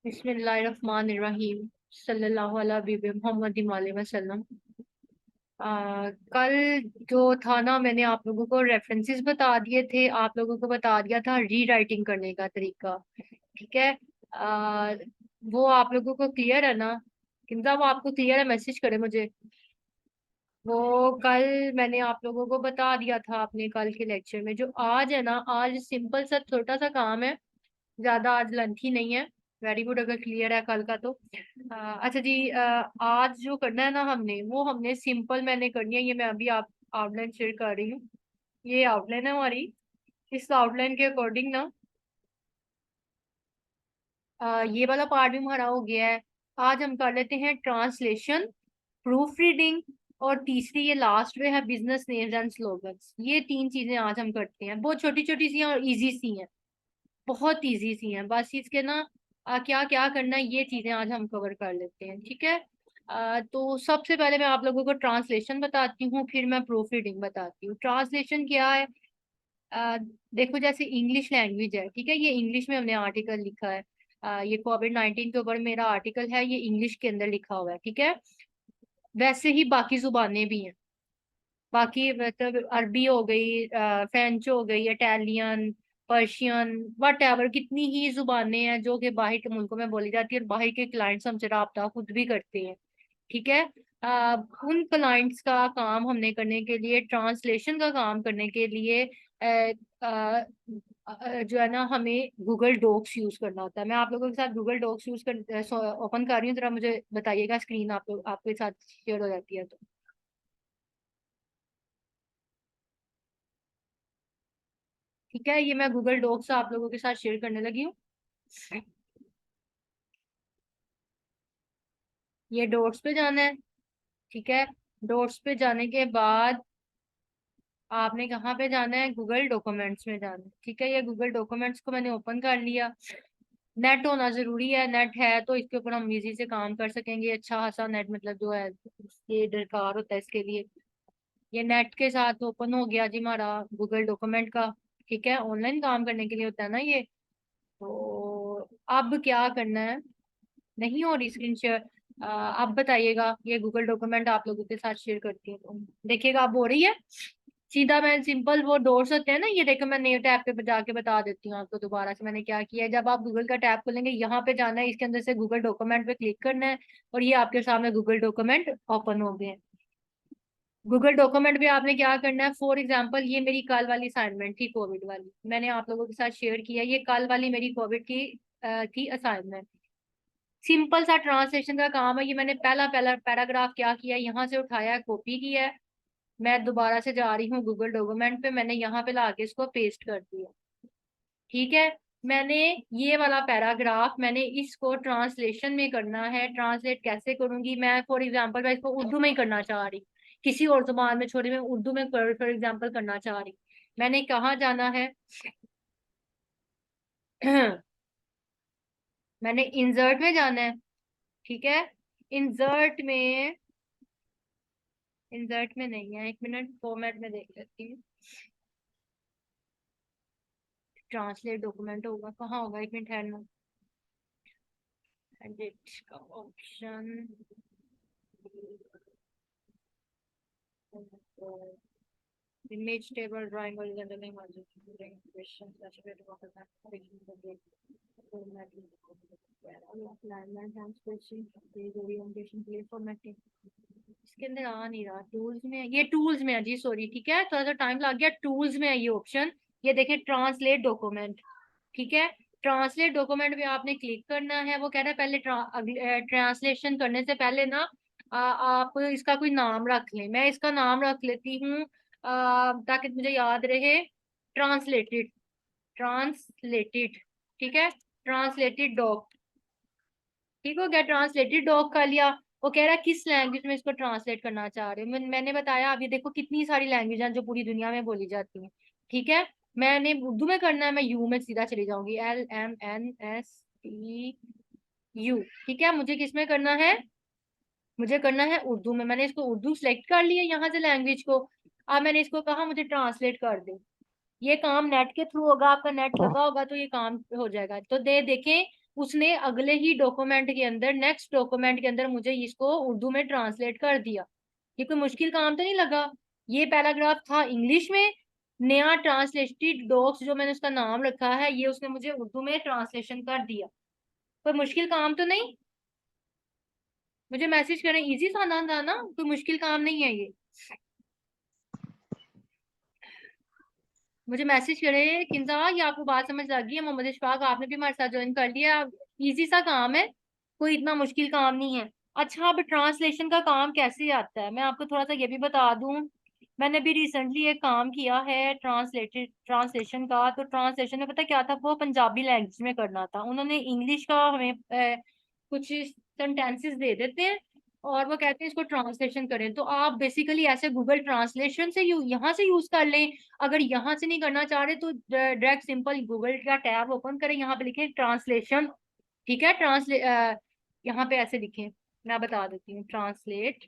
बिस्मिल्लाहिर्रहमानिर्रहीम सल्लल्लाहु अलैहि मोहम्मद वसल्लम। कल जो था ना, मैंने आप लोगों को रेफरेंसेस बता दिए थे, आप लोगों को बता दिया था री राइटिंग करने का तरीका। ठीक है। आ, वो आप लोगों को क्लियर है ना? किंतु वो आपको क्लियर है, मैसेज करें मुझे। वो कल मैंने आप लोगों को बता दिया था अपने कल के लेक्चर में। जो आज है ना, आज सिंपल सा छोटा सा काम है, ज्यादा आज लेंथी नहीं है। वेरी गुड, अगर क्लियर है कल का तो। अच्छा जी, आज जो करना है ना हमने, वो हमने सिंपल मैंने करनी है। ये मैं अभी आप आउटलाइन शेयर कर रही हूँ। ये आउटलाइन है हमारी। इस आउटलाइन के अकॉर्डिंग ना, ये वाला पार्ट भी हमारा हो गया है। आज हम कर लेते हैं ट्रांसलेशन, प्रूफ रीडिंग, और तीसरी ये लास्ट में है बिजनेस नेम्स एंड स्लोगन्स। ये तीन चीजें आज हम करते हैं। बहुत छोटी छोटी सी हैं और इजी सी हैं, बहुत इजी सी हैं। बस इसके ना क्या क्या करना है, ये चीजें आज हम कवर कर लेते हैं। ठीक है। तो सबसे पहले मैं आप लोगों को ट्रांसलेशन बताती हूँ, फिर मैं प्रूफ रीडिंग बताती हूँ। ट्रांसलेशन क्या है? अ, देखो, जैसे इंग्लिश लैंग्वेज है, ठीक है, ये इंग्लिश में हमने आर्टिकल लिखा है। ये कोविड-19 के ऊपर मेरा आर्टिकल है, ये इंग्लिश के अंदर लिखा हुआ है। ठीक है। वैसे ही बाकी जुबानें भी हैं। बाकी मतलब अरबी हो गई, फ्रेंच हो गई, इटालियन, पर्शियन, वट एवर, कितनी ही जुबानें हैं जो कि बाहर के मुल्कों में बोली जाती है, और बाहर के क्लाइंट्स हमसे राब्ता खुद भी करते हैं। ठीक है। उन क्लाइंट्स का काम हमने करने के लिए, ट्रांसलेशन का काम करने के लिए जो है ना, हमें गूगल डॉक्स यूज करना होता है। मैं आप लोगों के साथ गूगल डॉक्स यूज कर ओपन कर रही हूँ, जरा मुझे बताइएगा, स्क्रीन आप लोग आपके साथ शेयर हो जाती है तो। ठीक है, ये मैं गूगल डॉक्स आप लोगों के साथ शेयर करने लगी हूँ। ये डॉट्स पे जाना है। ठीक है। डॉट्स पे जाने के बाद आपने कहाँ पे जाना है? गूगल डॉक्यूमेंट्स में जाना है। ठीक है, ये गूगल डॉक्यूमेंट्स को मैंने ओपन कर लिया। नेट होना जरूरी है, नेट है तो इसके ऊपर हम इजी से काम कर सकेंगे। अच्छा खासा नेट मतलब जो है, ये दरकार होता है इसके लिए। ये नेट के साथ ओपन हो गया जी हमारा गूगल डॉक्यूमेंट का। ठीक है, ऑनलाइन काम करने के लिए होता है ना ये। तो अब क्या करना है? नहीं हो रही स्क्रीन शेयर? आप बताइएगा, ये गूगल डॉक्यूमेंट आप लोगों के साथ शेयर करती हूँ तो देखिएगा अब हो रही है। सीधा मैं सिंपल वो डोर्स होते हैं ना, ये देखो मैं न्यू टैब पे जाके बता देती हूँ आपको दोबारा से मैंने क्या किया है। जब आप गूगल का टैब खोलेंगे, यहाँ पे जाना है, इसके अंदर से गूगल डॉक्यूमेंट पे क्लिक करना है, और ये आपके सामने गूगल डॉक्यूमेंट ओपन हो गए हैं। गूगल डॉक्यूमेंट पे आपने क्या करना है? फॉर एग्जाम्पल, ये मेरी कल वाली असाइनमेंट थी, कोविड वाली, मैंने आप लोगों के साथ शेयर किया। ये कल वाली मेरी कोविड की थी असाइनमेंट। सिंपल सा ट्रांसलेशन का काम है। ये मैंने पहला पहला पैराग्राफ क्या किया, यहाँ से उठाया है, कॉपी किया है। मैं दोबारा से जा रही हूँ गूगल डॉक्यूमेंट पे, मैंने यहाँ पे लाके इसको पेस्ट कर दिया। ठीक है। मैंने ये वाला पैराग्राफ, मैंने इसको ट्रांसलेशन में करना है। ट्रांसलेट कैसे करूंगी मैं? फॉर एग्जांपल, मैं इसको उर्दू में ही करना चाह रही, किसी और जुबान में छोड़ी, मैं उर्दू में फॉर एग्जांपल करना चाह रही। मैंने कहाँ जाना है? मैंने इंसर्ट में जाना है। ठीक है। इंसर्ट में, इंसर्ट में नहीं है, एक मिनट, फॉर्मेट में देख लेती हूँ। ट्रांसलेट डॉक्यूमेंट होगा, कहाँ होगा? एक मिनट ठहरना। एडिट का ऑप्शन, इमेज टेबल, ड्राइंग और जनरल क्वेश्चन फॉर्मेटिंग। इसके अंदर आ नहीं रहा, टूल्स में है। ये टूल्स में है जी, सॉरी। ठीक है, थोड़ा सा टाइम लग गया। टूल्स में है ये ऑप्शन। ये देखें, ट्रांसलेट डॉक्यूमेंट। ठीक है। ट्रांसलेट डॉक्यूमेंट पे आपने क्लिक करना है। वो कह रहा है पहले ट्रांसलेशन करने से पहले ना, आप इसका कोई नाम रख लें। मैं इसका नाम रख लेती हूँ, ताकि मुझे याद रहे। Translated, translated. ठीक है, ट्रांसलेटेड डॉक। ठीक हो गया, ट्रांसलेटेड डॉग कर लिया। वो कह रहा है किस लैंग्वेज में इसको ट्रांसलेट करना चाह रहे हो। मैंने बताया, अभी देखो कितनी सारी लैंग्वेज हैं जो पूरी दुनिया में बोली जाती हैं। ठीक है। मैंने उर्दू में करना है, मैं यू में सीधा चली जाऊंगी, LMNSTU। ठीक है, मुझे किस में करना है? मुझे करना है उर्दू में। मैंने इसको उर्दू सेलेक्ट कर लिया यहाँ से लैंग्वेज को। अब मैंने इसको कहा मुझे ट्रांसलेट कर दे। ये काम नेट के थ्रू होगा, आपका नेट लगा होगा तो ये काम हो जाएगा। तो देखें, उसने अगले ही डॉक्यूमेंट के अंदर, नेक्स्ट डॉक्यूमेंट के अंदर मुझे इसको उर्दू में ट्रांसलेट कर दिया। ये कोई मुश्किल काम तो नहीं लगा। ये पैराग्राफ था इंग्लिश में, नया ट्रांसलेटेड डॉक्स जो मैंने उसका नाम रखा है, ये उसने मुझे उर्दू में ट्रांसलेशन कर दिया। कोई मुश्किल काम तो नहीं। मुझे मैसेज करें, इजी सा ना था ना, कोई मुश्किल काम नहीं है ये। मुझे मैसेज करें किंजा, ये आपको बात समझ लग गई है। मोहम्मद इशफाक, आपने भी हमारे साथ ज्वाइन कर लिया। इजी सा काम है, कोई इतना मुश्किल काम नहीं है। अच्छा, अब ट्रांसलेशन का काम कैसे आता है मैं आपको थोड़ा सा ये भी बता दूं। मैंने भी रिसेंटली एक काम किया है ट्रांसलेशन का। तो ट्रांसलेशन में पता क्या था, वो पंजाबी लैंग्वेज में करना था। उन्होंने इंग्लिश का हमें कुछ सेंटेंसेस दे देते हैं और वो कहते हैं इसको ट्रांसलेशन करें। तो आप बेसिकली ऐसे गूगल ट्रांसलेशन से यहाँ से यूज कर लें। अगर यहाँ से नहीं करना चाह रहे तो डायरेक्ट सिंपल गूगल का टैब ओपन करें, यहाँ पे लिखें ट्रांसलेशन। ठीक है, यहाँ पे ऐसे लिखें, मैं बता देती हूँ। ट्रांसलेट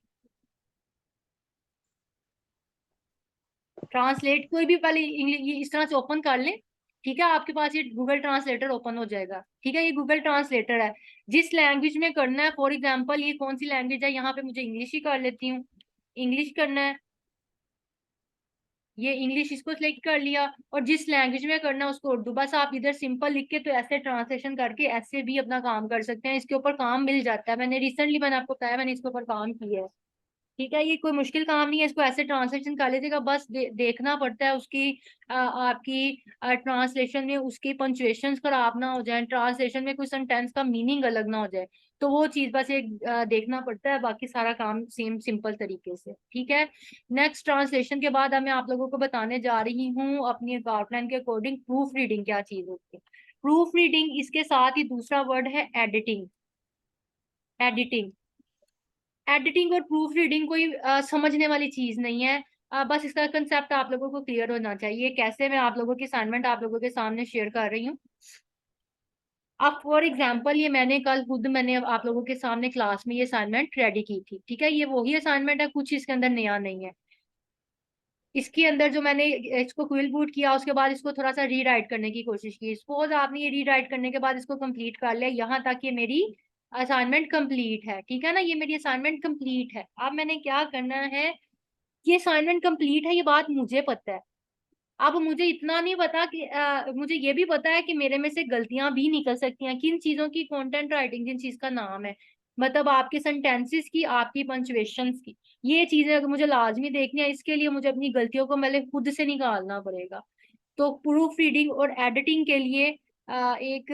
कोई भी पहले इंग्लिश ये इस तरह से ओपन कर लें। ठीक है, आपके पास ये गूगल ट्रांसलेटर ओपन हो जाएगा। ठीक है, ये गूगल ट्रांसलेटर है। जिस लैंग्वेज में करना है, फॉर एग्जांपल ये कौन सी लैंग्वेज है, यहाँ पे मुझे इंग्लिश ही कर लेती हूँ। इंग्लिश करना है, ये इंग्लिश इसको सिलेक्ट कर लिया। और जिस लैंग्वेज में करना है उसको उर्दू। बस आप इधर सिंपल लिख के तो ऐसे ट्रांसलेशन करके ऐसे भी अपना काम कर सकते हैं। इसके ऊपर काम मिल जाता है, मैंने आपको बताया, मैंने इसके ऊपर काम किया है। ठीक है, ये कोई मुश्किल काम नहीं है, इसको ऐसे ट्रांसलेशन कर लीजिएगा। बस देखना पड़ता है उसकी आपकी ट्रांसलेशन में उसकी पंचुएशन खराब ना हो जाए, ट्रांसलेशन में कोई सेंटेंस का मीनिंग अलग ना हो जाए। तो वो चीज बस एक देखना पड़ता है, बाकी सारा काम सेम सिंपल तरीके से। ठीक है, नेक्स्ट ट्रांसलेशन के बाद अब मैं आप लोगों को बताने जा रही हूँ अपनी आउटलाइन के अकॉर्डिंग प्रूफ रीडिंग क्या चीज होती है। प्रूफ रीडिंग, इसके साथ ही दूसरा वर्ड है एडिटिंग। एडिटिंग एडिटिंग और प्रूफ रीडिंग कोई समझने वाली चीज नहीं है। बस इसका कंसेप्ट आप लोगों को क्लियर होना चाहिए। कैसे, मैं आप लोगों की असाइनमेंट आप लोगों के सामने शेयर कर रही हूँ। अब फॉर एग्जांपल ये मैंने कल खुद मैंने आप लोगों के सामने क्लास में ये असाइनमेंट रेडी की थी। ठीक है, ये वही असाइनमेंट है, कुछ इसके अंदर नया नहीं है। इसके अंदर जो मैंने इसको क्विल बूट किया, उसके बाद इसको थोड़ा सा रीराइट करने की कोशिश की। सपोज आपने ये रीराइट करने के बाद इसको कंप्लीट कर लिया, यहाँ तक ये मेरी असाइनमेंट कंप्लीट है। ठीक है ना, ये मेरी असाइनमेंट कंप्लीट है। अब मैंने क्या करना है, ये असाइनमेंट कंप्लीट है, ये बात मुझे पता है। अब मुझे इतना नहीं पता कि मुझे ये भी पता है कि मेरे में से गलतियां भी निकल सकती हैं। किन चीजों की, कंटेंट राइटिंग जिन चीज का नाम है, मतलब आपके सेंटेंसेस की, आपकी पंचुएशंस की, ये चीजें अगर मुझे लाजमी देखनी है, इसके लिए मुझे अपनी गलतियों को पहले खुद से निकालना पड़ेगा। तो प्रूफ रीडिंग और एडिटिंग के लिए एक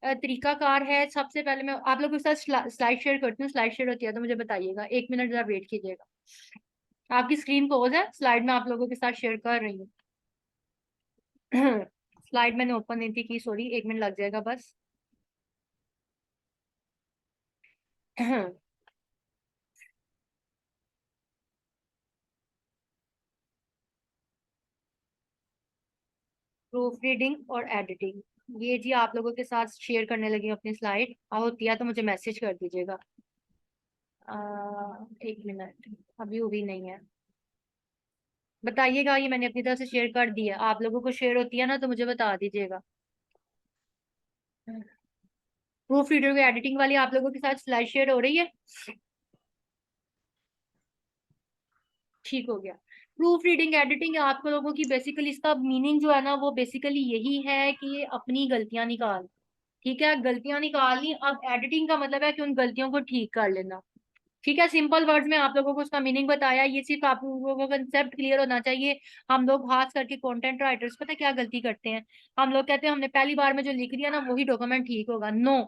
तरीकाकार है। सबसे पहले मैं आप लोगों के साथ स्लाइड शेयर करती हूँ। स्लाइड शेयर होती है तो मुझे बताइएगा, 1 मिनट जरा वेट कीजिएगा। आपकी स्क्रीन पोज है, स्लाइड में आप लोगों के साथ शेयर कर रही हूँ। स्लाइड मैंने ओपन नहीं थी की, सॉरी, 1 मिनट लग जाएगा बस। प्रूफ रीडिंग और एडिटिंग, ये जी आप लोगों के साथ शेयर करने लगी हूँ अपनी स्लाइड। होती है तो मुझे मैसेज कर दीजिएगा। 1 मिनट, अभी हुई नहीं है, बताइएगा। ये मैंने अपनी तरफ से शेयर कर दिया, आप लोगों को शेयर होती है ना तो मुझे बता दीजिएगा। प्रूफ रीडिंग और एडिटिंग वाली आप लोगों के साथ स्लाइड शेयर हो रही है? ठीक हो गया। प्रूफ रीडिंग एडिटिंग आप लोगों की बेसिकली इसका मीनिंग जो है ना, वो बेसिकली यही है कि अपनी गलतियां निकाल। ठीक है, गलतियां निकालनी। अब एडिटिंग का मतलब है कि उन गलतियों को ठीक कर लेना। ठीक है, सिंपल वर्ड्स में आप लोगों को उसका मीनिंग बताया। ये सिर्फ आप लोगों को कंसेप्ट क्लियर होना चाहिए। हम लोग खास करके कंटेंट राइटर्स पता है क्या गलती करते हैं, हम लोग कहते हैं हमने पहली बार में जो लिख दिया ना वही डॉक्यूमेंट ठीक होगा। नो,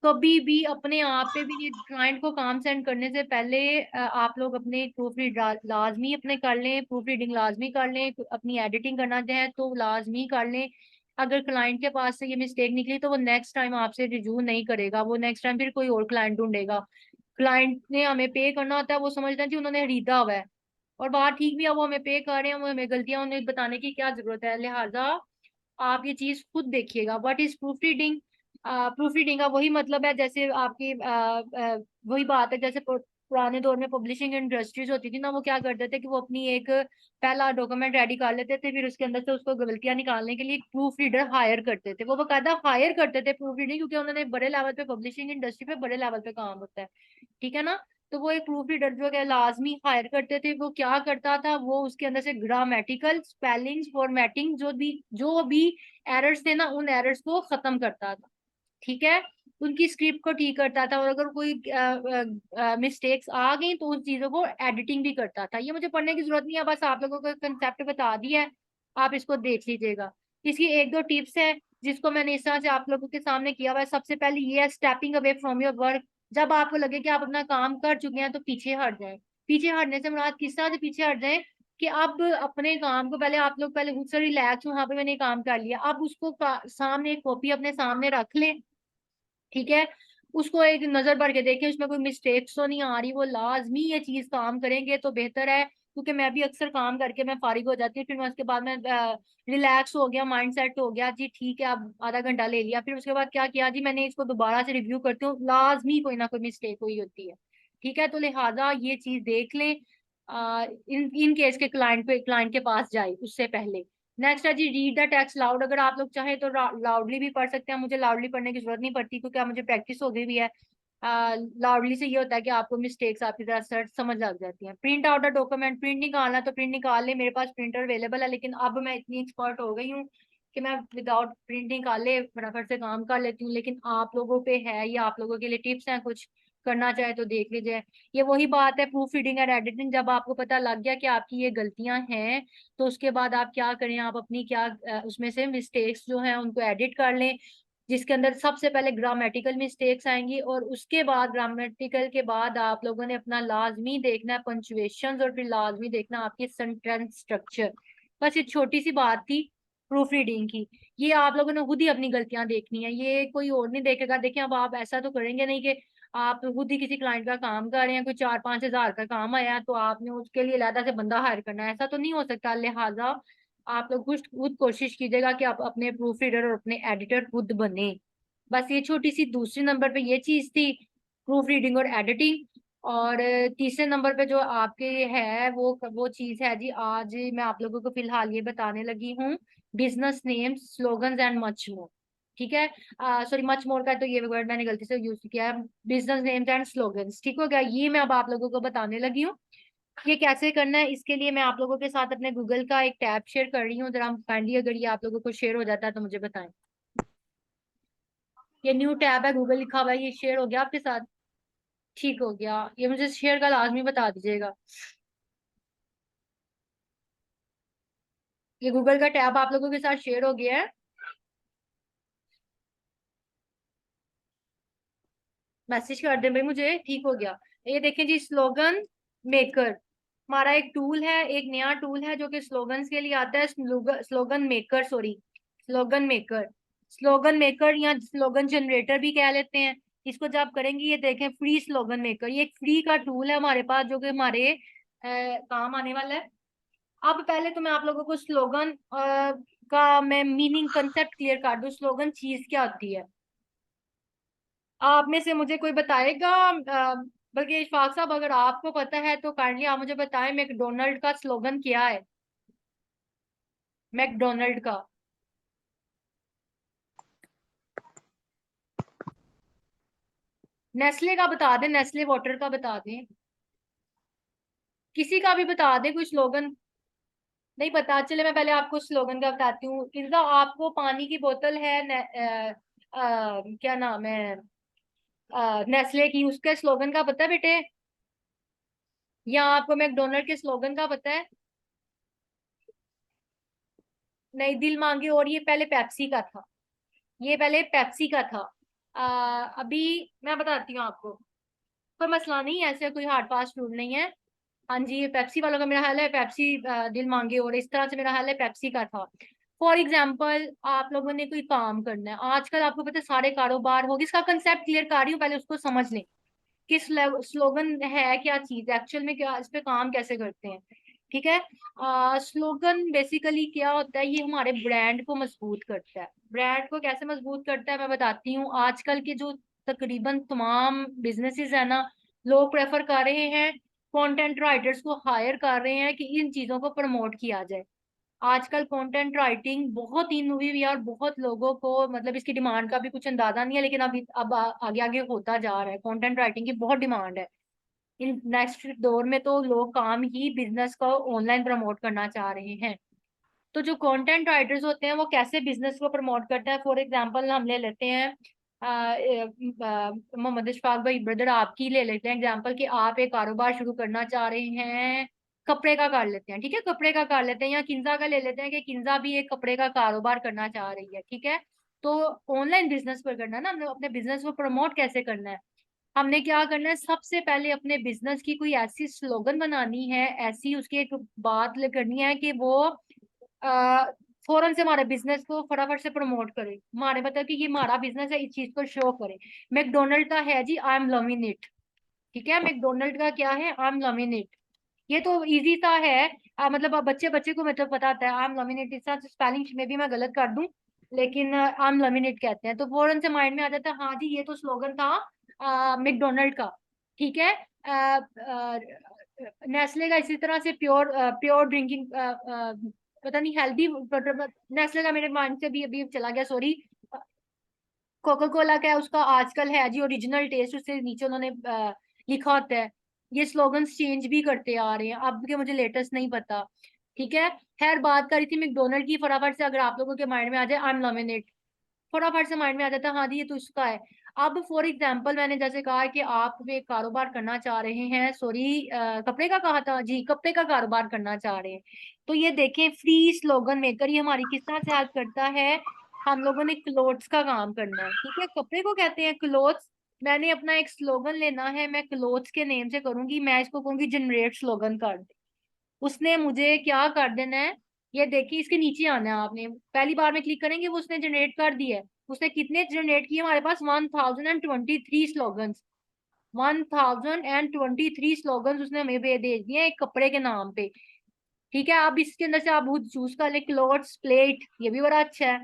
कभी भी अपने आप पे भी, ये क्लाइंट को काम सेंड करने से पहले आप लोग अपने प्रूफ रीड लाजमी अपने कर लें, प्रूफ रीडिंग लाजमी कर लें, अपनी एडिटिंग करना चाहे तो लाजमी कर लें। अगर क्लाइंट के पास से ये मिस्टेक निकली तो वो नेक्स्ट टाइम आपसे रिव्यू नहीं करेगा, वो नेक्स्ट टाइम फिर कोई और क्लाइंट ढूंढेगा। क्लाइंट ने हमें पे करना होता है, वो समझता है कि उन्होंने खरीदा हुआ है और बात ठीक भी है, वो हमें पे कर रहे हैं, वो हमें गलतियां उन्हें बताने की क्या जरूरत है। लिहाजा आप ये चीज खुद देखिएगा। What is proof reading? Proof reading का वही मतलब है, जैसे आपकी वही बात है, जैसे पुराने दौर में पब्लिशिंग इंडस्ट्रीज होती थी ना, वो क्या करते थे कि वो अपनी एक पहला डॉक्यूमेंट रेडी कर लेते थे, फिर उसके अंदर से उसको गलतियां निकालने के लिए एक प्रूफ रीडर हायर करते थे। वो बकायदा हायर करते थे प्रूफ रीडिंग, क्योंकि उन्होंने बड़े लेवल पे पब्लिशिंग इंडस्ट्री पे बड़े लेवल पे काम होता है, ठीक है ना। तो वो एक प्रूफ रीडर जो है लाजमी हायर करते थे। वो क्या करता था, वो उसके अंदर से ग्रामेटिकल, स्पेलिंग, फॉर्मेटिंग, जो भी एरर्स थे ना, उन एरर्स को खत्म करता था, ठीक है। उनकी स्क्रिप्ट को ठीक करता था, और अगर कोई मिस्टेक्स आ गई तो उन चीजों को एडिटिंग भी करता था। ये मुझे पढ़ने की जरूरत नहीं है, बस आप लोगों को कंसेप्ट बता दिया है, आप इसको देख लीजिएगा। इसकी एक दो टिप्स है जिसको मैंने इस तरह से आप लोगों के सामने किया हुआ है। सबसे पहले ये है stepping away from your work. जब आपको लगे कि आप अपना काम कर चुके हैं तो पीछे हट जाए। पीछे हटने से मुराद किस तरह से पीछे हट जाए, कि अब अपने काम को पहले आप लोग पहले खुद से रिलैक्स हो, हाँ पे मैंने ये काम कर लिया, अब उसको सामने एक कॉपी अपने सामने रख ले, ठीक है। उसको एक नजर भर के देखें उसमें कोई मिस्टेक्स तो नहीं आ रही। वो लाजमी ये चीज काम करेंगे तो बेहतर है, क्योंकि मैं भी अक्सर काम करके मैं फारिग हो जाती हूँ, फिर मैं उसके बाद में रिलैक्स हो गया, माइंड सेट हो गया जी, ठीक है अब आधा घंटा ले लिया, फिर उसके बाद क्या किया जी, मैंने इसको दोबारा से रिव्यू करती हूँ, लाजमी कोई ना कोई मिस्टेक हुई होती है, ठीक है। तो लिहाजा ये चीज देख लें, इन केस के क्लाइंट के पास जाए उससे पहले। नेक्स्ट है जी, रीड द टेक्स्ट लाउड। अगर आप लोग चाहें तो लाउडली भी पढ़ सकते हैं, मुझे लाउडली पढ़ने की जरूरत नहीं पड़ती क्योंकि मुझे प्रैक्टिस हो गई भी है। लाउडली से ये होता है कि आपको मिस्टेक्स आपकी तरह सर्च समझ लग जाती हैं। Print out a document, print निकालना तो प्रिंट निकाल ले, मेरे पास प्रिंटर अवेलेबल है, लेकिन अब मैं इतनी एक्सपर्ट हो गई हूँ कि मैं विदाउट प्रिंट निकाले फटाफट से काम कर लेती हूँ। लेकिन आप लोगों पे है, ये आप लोगों के लिए टिप्स हैं, कुछ करना चाहे तो देख लीजिए। ये वही बात है प्रूफ रीडिंग एंड एडिटिंग, जब आपको पता लग गया कि आपकी ये गलतियां हैं तो उसके बाद आप क्या करें, आप अपनी क्या उसमें से मिस्टेक्स जो हैं उनको एडिट कर लें, जिसके अंदर सबसे पहले ग्रामेटिकल मिस्टेक्स आएंगी, और उसके बाद ग्रामेटिकल के बाद आप लोगों ने अपना लाजमी देखना है पंचुएशन, और फिर लाजमी देखना आपकी सेंटेंस स्ट्रक्चर। बस ये छोटी सी बात थी प्रूफ रीडिंग की। ये आप लोगों ने खुद ही अपनी गलतियां देखनी है, ये कोई और नहीं देखेगा। देखिए अब आप ऐसा तो करेंगे नहीं कि आप खुद ही किसी क्लाइंट का काम कर रहे हैं, कोई 4-5 हज़ार का काम आया है तो आपने उसके लिए अलग से बंदा हायर करना है, ऐसा तो नहीं हो सकता। लिहाजा आप लोग खुद खुद कोशिश कीजिएगा कि आप अपने प्रूफ रीडर और अपने एडिटर खुद बने। बस ये छोटी सी दूसरे नंबर पे ये चीज थी, प्रूफ रीडिंग और एडिटिंग। और तीसरे नंबर पे जो आपके है वो चीज है जी, आज मैं आप लोगों को फिलहाल ये बताने लगी हूँ, business names, slogans and much more, ठीक है। सॉरी, मच मोर का तो ये वर्ड मैंने गलती से यूज किया है, बिजनेस नेम्स एंड स्लोगन्स, ठीक हो गया। ये मैं अब आप लोगों को बताने लगी हूँ। ये कैसे करना है, इसके लिए मैं आप लोगों के साथ अपने गूगल का एक टैब शेयर कर रही हूँ, जरा काइंडली अगर ये आप लोगों को शेयर हो जाता है तो मुझे बताएं। ये न्यू टैब है, गूगल लिखा हुआ है, ये शेयर हो गया आपके साथ? ठीक हो गया, ये मुझे शेयर का लाजमी बता दीजिएगा। ये गूगल का टैब आप लोगों के साथ शेयर हो गया है, मैसेज कर दें भाई मुझे, ठीक हो गया। ये देखें जी, स्लोगन मेकर हमारा एक टूल है, एक नया टूल है जो कि स्लोगन्स के लिए आता है। Slogan maker, sorry, slogan maker, slogan maker या स्लोगन जनरेटर भी कह लेते हैं इसको। जब करेंगे ये देखें, फ्री स्लोगन मेकर, ये एक फ्री का टूल है हमारे पास जो कि हमारे काम आने वाला है। अब पहले तो मैं आप लोगों को स्लोगन का मैं मीनिंग कंसेप्ट क्लियर कर दूं, स्लोगन चीज क्या होती है। आप में से मुझे कोई बताएगा, बल्कि इशफाक साहब अगर आपको पता है तो काइंडली आप मुझे बताएं, मैकडोनल्ड का स्लोगन क्या है, मैकडोनल्ड का। नेस्ले का बता दें, नेस्ले वाटर का बता दें, किसी का भी बता दें कोई स्लोगन। नहीं पता, चले मैं पहले आपको स्लोगन का बताती हूँ। इर्जा, आपको पानी की बोतल है क्या नाम है, नेस्ले की, उसके स्लोगन का पता है बेटे? या आपको मैकडोनल्ड के स्लोगन का पता है? नहीं, दिल मांगे, और ये पहले पेप्सी का था, ये पहले पेप्सी का था। अभी मैं बताती हूँ आपको, कोई मसला नहीं है, ऐसे कोई हार्ड फास्ट रूल नहीं है। हाँ जी, ये पेप्सी वालों का मेरा हाल है, पेप्सी दिल मांगे, और इस तरह से मेरा हाल है पेप्सी का था। फॉर एग्जाम्पल, आप लोगों ने कोई काम करना है आजकल, आपको पता है सारे कारोबार होगी, इसका कंसेप्ट क्लियर कर रही हूँ, पहले उसको समझ लें कि स्लोगन है क्या चीज, एक्चुअल में क्या इस पे काम कैसे करते हैं, ठीक है। स्लोगन बेसिकली क्या होता है, ये हमारे ब्रांड को मजबूत करता है। ब्रांड को कैसे मजबूत करता है मैं बताती हूँ। आजकल के जो तकरीबन तमाम बिजनेसेस है ना, लोग प्रेफर कर रहे हैं, कंटेंट राइटर्स को हायर कर रहे हैं कि इन चीजों को प्रमोट किया जाए। आजकल कंटेंट राइटिंग बहुत इन हुई हुई है और बहुत लोगों को मतलब इसकी डिमांड का भी कुछ अंदाजा नहीं है, लेकिन अब आगे आगे होता जा रहा है। कंटेंट राइटिंग की बहुत डिमांड है। इन नेक्स्ट दौर में तो लोग काम ही बिजनेस को ऑनलाइन प्रमोट करना चाह रहे हैं। तो जो कंटेंट राइटर्स होते हैं वो कैसे बिजनेस को प्रमोट करते हैं, फॉर एग्जांपल हम ले लेते हैं मोहम्मद इशफाक भाई ब्रदर, आपकी ले लेते हैं एग्जांपल कि आप एक कारोबार शुरू करना चाह रहे हैं, कपड़े का कर लेते हैं, ठीक है, कपड़े का कर लेते हैं, या किंजा का ले लेते हैं कि किंजा भी एक कपड़े का कारोबार करना चाह रही है, ठीक है। तो ऑनलाइन बिजनेस पर करना है ना, हमने अपने बिजनेस को प्रमोट कैसे करना है। हमने क्या करना है, सबसे पहले अपने बिजनेस की कोई ऐसी स्लोगन बनानी है, ऐसी उसकी एक बात करनी है कि वो आ, फौरन से हमारे बिजनेस को फटाफट से प्रमोट करे, हमारे मतलब कि ये हमारा बिजनेस है, इस चीज को शो करे। मैकडोनल्ड का है जी, आई एम लविंग इट, ठीक है, मैकडोनल्ड का क्या है, आई एम लविंग इट। ये तो इजी सा है। मतलब अब बच्चे बच्चे को मतलब पता आता है आई एम लविंग इट, इस तरह स्पेलिंग में भी मैं गलत कर दूं, लेकिन आई एम लविंग इट कहते हैं तो फौरन से माइंड में आ जाता है, हाँ जी ये तो स्लोगन था मैकडोनल्ड का, ठीक है। नेस्ले का इसी तरह से प्योर प्योर ड्रिंकिंग, पता नहीं हेल्दी, नेस्ले का मेरे माइंड से भी अभी चला गया, सॉरी। कोका कोला का है, उसका आजकल है जी ओरिजिनल टेस्ट, उससे नीचे उन्होंने लिखा होता है। ये स्लोगन्स चेंज भी करते आ रहे हैं, अब के मुझे लेटेस्ट नहीं पता, ठीक है। खैर बात करी थी मैकडोनल्ड की, फटाफट से अगर आप लोगों के माइंड में आ जाए आई एम लविंग, फटाफट से माइंड में आ जाता है हाँ जी ये तो इसका है। अब फॉर एग्जाम्पल मैंने जैसे कहा कि आप एक कारोबार करना चाह रहे हैं, सॉरी कपड़े का कहा था जी, कपड़े का कारोबार करना चाह रहे हैं, तो ये देखें फ्री स्लोगन मेकर ये हमारी किस तरह से हेल्प करता है। हम लोगों ने क्लोथ्स का काम करना है, ठीक है, कपड़े को कहते हैं क्लोथ्स। मैंने अपना एक स्लोगन लेना है, मैं क्लोथ्स के नेम से करूंगी, मैं इसको कहूंगी जनरेट स्लोगन कर। उसने मुझे क्या कर देना है, ये देखिए इसके नीचे आना है आपने, पहली बार में क्लिक करेंगे वो उसने जनरेट कर दिया है। उसने कितने जनरेट किए हमारे पास, 1023 स्लोगन्स, 1023 स्लोगन्स उसने हमें दे दिए एक कपड़े के नाम पे, ठीक है। अब इसके अंदर से आप खुद चूज कर ले, क्लोथ्स प्लेट ये भी बड़ा अच्छा है,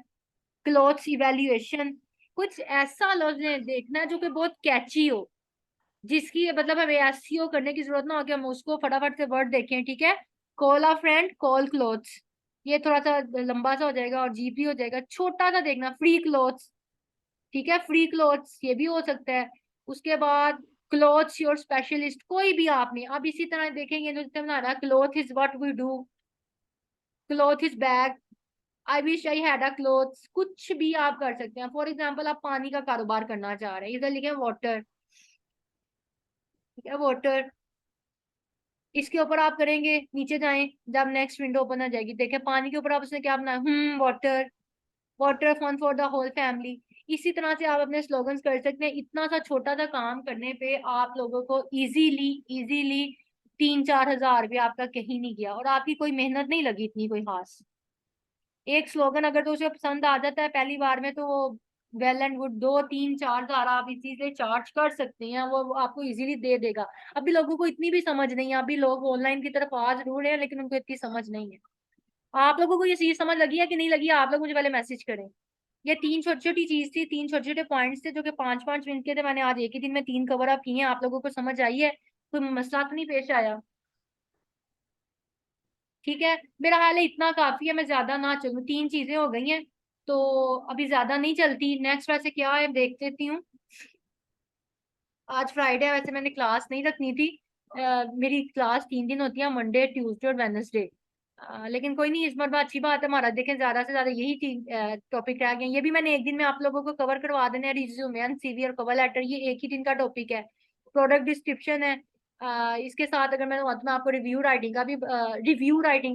क्लोथ्स इवेल्युएशन, कुछ ऐसा लफ्ज देखना है जो कि बहुत कैची हो, जिसकी मतलब हमें एसईओ करने की जरूरत ना हो कि हम उसको फटाफट से वर्ड देखें, ठीक है। कॉल अ फ्रेंड, कॉल क्लोथ्स, ये थोड़ा सा लंबा सा हो जाएगा और जीप भी हो जाएगा, छोटा सा देखना फ्री क्लोथ्स, ठीक है, फ्री क्लोथ्स ये भी हो सकता है। उसके बाद क्लोथ्स योर स्पेशलिस्ट, कोई भी आपने अब इसी तरह देखेंगे जो बना रहा, cloth is what we do, cloth is bag, I wish I had a clothes, कुछ भी आप कर सकते हैं। फॉर एग्जाम्पल आप पानी का कारोबार करना चाह रहे हैं, इधर लिखे वाटर, ठीक है, वाटर, इसके ऊपर आप करेंगे, नीचे जाएं, जब नेक्स्ट विंडो ओपन हो जाएगी देखें पानी के ऊपर आप उसने क्या बनाया, water, water fun for the whole family. इसी तरह से आप अपने स्लोगन्स कर सकते हैं। इतना सा छोटा सा काम करने पे आप लोगों को इजीली इजीली 3-4 हजार रुपये आपका कहीं नहीं गया और आपकी कोई मेहनत नहीं लगी इतनी कोई खास। एक स्लोगन अगर तो उसे पसंद आ जाता है पहली बार में तो वो वेल एंड गुड, 2-3-4 हजार आप इसी से चार्ज कर सकते हैं, वो आपको इजीली दे देगा। अभी लोगों को इतनी भी समझ नहीं है, अभी लोग ऑनलाइन की तरफ आ जरूर है लेकिन उनको इतनी समझ नहीं है। आप लोगों को ये चीज समझ लगी है कि नहीं लगी, आप लोग मुझे पहले मैसेज करें। ये 3 छोटी छोटी चीज थी, 3 छोटे छोटे पॉइंट्स थे जो कि 5-5 मिनट के थे, मैंने आज एक ही दिन में 3 कवर अप किए हैं। आप लोगों को समझ आई है, कोई मसला तो नहीं पेश आया, ठीक है। मेरा हाल है इतना काफी है, मैं ज्यादा ना चलूं, 3 चीजें हो गई हैं तो अभी ज्यादा नहीं चलती। नेक्स्ट वैसे क्या है देख लेती हूँ। आज फ्राइडे है, वैसे मैंने क्लास नहीं रखनी थी। मेरी क्लास 3 दिन होती है, मंडे ट्यूसडे और वेडनेसडे। लेकिन कोई नहीं, इस बार बात अच्छी बात है, हमारा देखें ज्यादा से ज्यादा यही 3 टॉपिक रह गए हैं। ये भी मैंने एक दिन में आप लोगों को कवर करवा देना है, रिज्यूमे सीवी और कवर लेटर, ये एक ही दिन का टॉपिक है। प्रोडक्ट डिस्क्रिप्शन है, इसके साथ अगर मैं आपको रिव्यू राइटिंग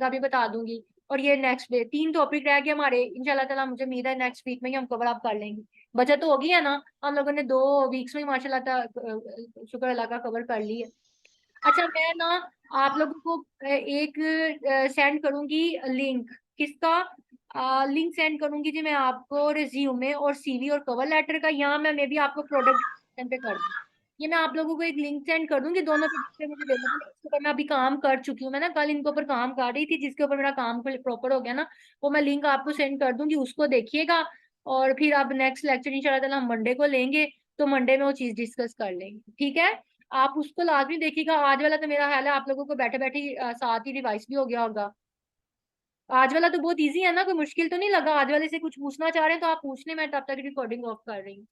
का भी बता दूंगी। और ये नेक्स्ट डे 3 टॉपिक रह गए हमारे, इंशाल्लाह ताला मुझे उम्मीद है नेक्स्ट वीक में ही हम कवर अप कर लेंगे। बचत तो होगी है ना, हम लोगों ने 2 वीक्स में ही माशाल्लाह शुक्र अल्लाह का कवर कर ली है। अच्छा मैं ना आप लोगों को एक सेंड करूंगी लिंक, किसका लिंक सेंड करूंगी जी मैं आपको, रिज्यूमे और सीवी और कवर लेटर का, यहाँ मैं मे भी आपको प्रोडक्ट पे कर दूँ। ये मैं आप लोगों को एक लिंक सेंड कर दूंगी, दोनों पे मुझे दे देना, इसके ऊपर मैं अभी काम कर चुकी हूँ, मैं ना कल इनके ऊपर काम कर रही थी, जिसके ऊपर मेरा काम प्रॉपर हो गया ना, वो मैं लिंक आपको सेंड कर दूंगी, उसको देखिएगा। और फिर आप नेक्स्ट लेक्चर इंशाल्लाह ताला हम मंडे को लेंगे, तो मंडे में वो चीज डिस्कस कर लेंगे, ठीक है। आप उसको लाजमी देखिएगा। आज वाला तो मेरा ख्याल है आप लोगों को बैठे बैठे साथ ही रिवाइज भी हो गया होगा। आज वाला तो बहुत इजी है ना, कोई मुश्किल तो नहीं लगा? आज वाले से कुछ पूछना चाह रहे हैं तो आप पूछने, मैं तब तक रिकॉर्डिंग ऑफ कर रही हूँ।